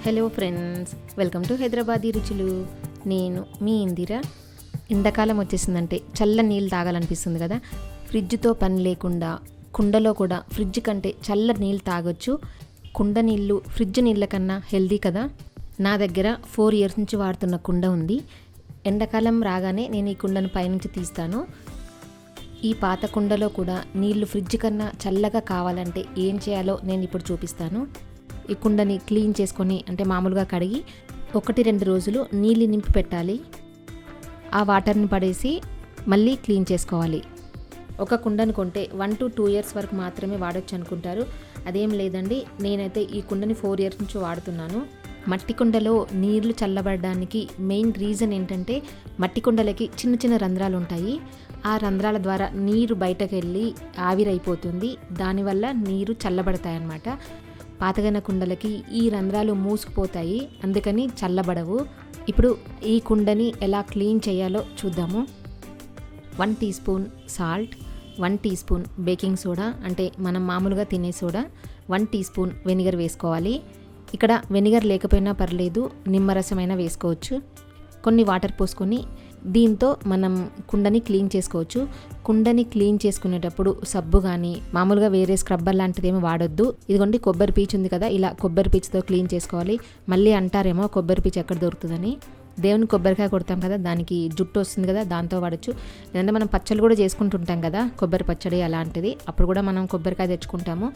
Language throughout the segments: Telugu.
Hello friends, welcome to Hyderabadi రుచులు. నేను మీ ఇందిర. ఎండాకాలం వచ్చేసిందంటే చల్ల నీళ్ళు తాగాలనిపిస్తుంది కదా. ఫ్రిడ్జ్తో పని లేకుండా కుండలో కూడా ఫ్రిడ్జ్ కంటే చల్ల నీళ్ళు తాగొచ్చు. కుండ నీళ్ళు ఫ్రిడ్జ్ నీళ్ళ కన్నా హెల్దీ కదా. నా దగ్గర 4 years నుంచి వాడుతున్న కుండ ఉంది. ఎండాకాలం రాగానే నేను ఈ కుండను పైనుంచి తీస్తాను. ఈ పాత కుండలో కూడా నీళ్లు ఫ్రిడ్జ్ కన్నా చల్లగా కావాలంటే ఏం చేయాలో నేను ఇప్పుడు చూపిస్తాను. ఈ కుండని క్లీన్ చేసుకొని అంటే మామూలుగా కడిగి 1-2 రోజులు నీళ్ళు నింపి పెట్టాలి. ఆ వాటర్ని పడేసి మళ్ళీ క్లీన్ చేసుకోవాలి. ఒక కుండను కొంటే 1 to 2 years వరకు మాత్రమే వాడొచ్చు అనుకుంటారు. అదేం లేదండి, నేనైతే ఈ కుండని 4 years నుంచి వాడుతున్నాను. మట్టి కుండలో నీళ్లు చల్లబడడానికి మెయిన్ రీజన్ ఏంటంటే మట్టి కుండలకి చిన్న చిన్న రంధ్రాలు ఉంటాయి. ఆ రంధ్రాల ద్వారా నీరు బయటకు వెళ్ళి ఆవిరైపోతుంది. దానివల్ల నీరు చల్లబడతాయి అన్నమాట. పాతగైన కుండలకి ఈ రంధ్రాలు మూసుకుపోతాయి, అందుకని చల్లబడవు. ఇప్పుడు ఈ కుండని ఎలా క్లీన్ చేయాలో చూద్దాము. 1 teaspoon salt, 1 teaspoon baking soda అంటే మనం మామూలుగా తినే సోడా, 1 teaspoon వెనిగర్ వేసుకోవాలి. ఇక్కడ వెనిగర్ లేకపోయినా పర్లేదు, నిమ్మరసమైనా వేసుకోవచ్చు. కొన్ని వాటర్ పోసుకొని దీంతో మనం కుండని క్లీన్ చేసుకోవచ్చు. కుండని క్లీన్ చేసుకునేటప్పుడు సబ్బు కానీ మామూలుగా వేరే స్క్రబ్బర్ లాంటిది ఏమీ వాడొద్దు. ఇదిగోండి కొబ్బరి పీచు ఉంది కదా, ఇలా కొబ్బరి పీచుతో క్లీన్ చేసుకోవాలి. మళ్ళీ అంటారేమో కొబ్బరి పీచు ఎక్కడ దొరుకుతుందని. దేవుని కొబ్బరికాయ కొడతాం కదా, దానికి జుట్టు వస్తుంది కదా, దాంతో వాడచ్చు. లేదంటే మనం పచ్చళ్ళు కూడా చేసుకుంటుంటాం కదా, కొబ్బరి పచ్చడి అలాంటిది, అప్పుడు కూడా మనం కొబ్బరికాయ తెచ్చుకుంటాము.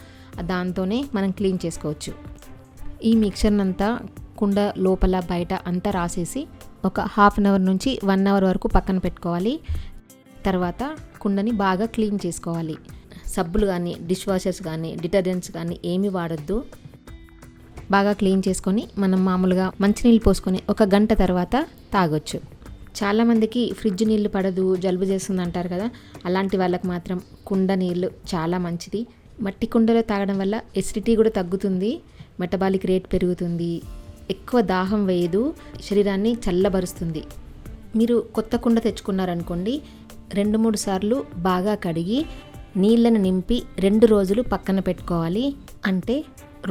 దాంతోనే మనం క్లీన్ చేసుకోవచ్చు. ఈ మిక్చర్నంతా కుండ లోపల బయట అంతా రాసేసి ఒక 1/2 hour నుంచి 1 hour వరకు పక్కన పెట్టుకోవాలి. తర్వాత కుండని బాగా క్లీన్ చేసుకోవాలి. సబ్బులు కానీ డిష్ వాషర్స్ కానీ డిటర్జెంట్స్ కానీ ఏమీ వాడొద్దు. బాగా క్లీన్ చేసుకొని మనం మామూలుగా మంచినీళ్ళు పోసుకొని 1 గంట తర్వాత తాగొచ్చు. చాలామందికి ఫ్రిడ్జ్ నీళ్ళు పడదు, జలుబు చేస్తుంది అంటారు కదా, అలాంటి వాళ్ళకి మాత్రం కుండ నీళ్ళు చాలా మంచిది. మట్టి కుండలో తాగడం వల్ల ఎసిడిటీ కూడా తగ్గుతుంది, మెటబాలిక్ రేట్ పెరుగుతుంది, ఎక్కువ దాహం వేయదు, శరీరాన్ని చల్లబరుస్తుంది. మీరు కొత్త కుండ తెచ్చుకున్నారనుకోండి, 2-3 సార్లు బాగా కడిగి నీళ్ళను నింపి 2 రోజులు పక్కన పెట్టుకోవాలి. అంటే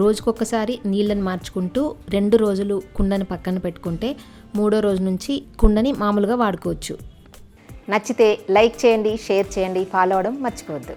రోజుకొకసారి నీళ్ళని మార్చుకుంటూ 2 రోజులు కుండని పక్కన పెట్టుకుంటే 3వ రోజు నుంచి కుండని మామూలుగా వాడుకోవచ్చు. నచ్చితే లైక్ చేయండి, షేర్ చేయండి, ఫాలో అవ్వడం మర్చిపోవద్దు.